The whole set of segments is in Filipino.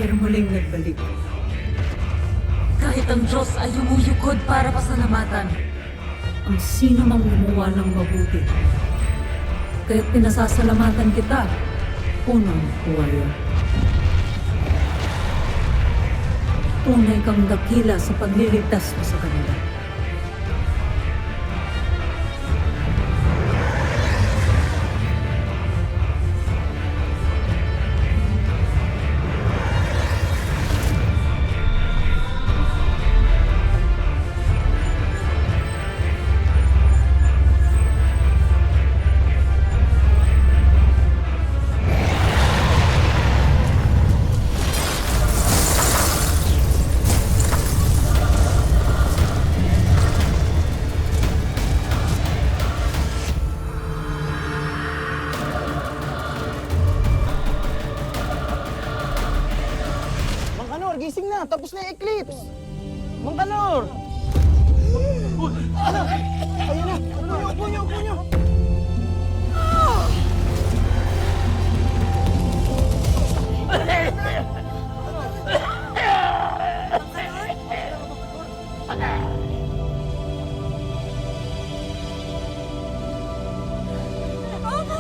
pero muling nagbalik. Kahit ang Diyos ay umuyukod para pasalamatan, ang sino mang gumawa ng mabuti. Kaya't pinasasalamatan kita, unang buwaya. Tunay kang dakila sa pagliligtas mo sa kanila. Mangkanor, gising na. Tapos na yung eclipse. Mangkanor! Ayun na. Upo nyo, upo nyo.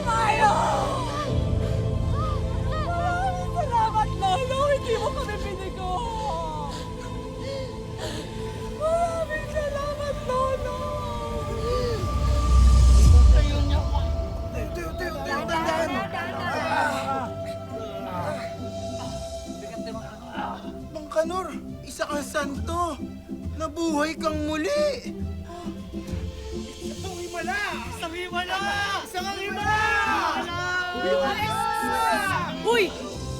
Mayo! Maraming salamat, Lolo! Hindi mo kami binigo! Maraming salamat, Lolo! Mangkanor, isa kang santo. Nabuhay kang muli. Isang himala! Isang himala! Isang himala! Uy!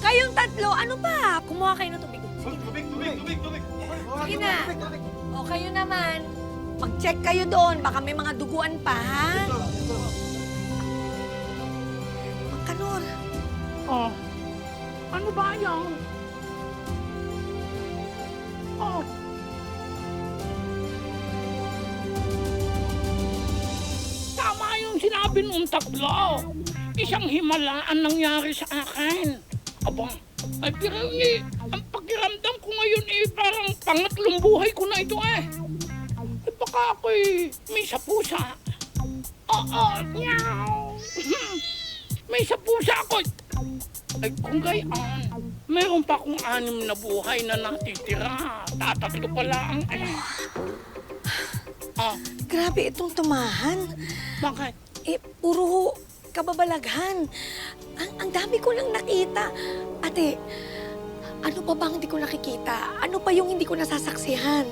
Kayong tatlo, ano ba? Kumuha kayo ng tubig. Tubig! Sige na. O kayo naman, mag-check kayo doon. Baka may mga duguan pa, ha? Mangkanor. Oh, ano ba yan? Oh. Tama yung sinabi nung tatlo. Isang himala ang nangyari sa akin. Aba, ay pirali, ang pakiramdam ko ngayon parang pangatlong buhay ko na ito eh. Ay baka ako'y may sapusa. Oo, meow. May sapusa ako. Ay kung gayon, meron pa akong 6 na buhay na natitira. Tatatlo pala ang Grabe itong tumahan. Bakit? Puro kababalaghan. Ang dami ko lang nakita. Ate, ano pa bang hindi ko nakikita? Ano pa yung hindi ko nasasaksihan?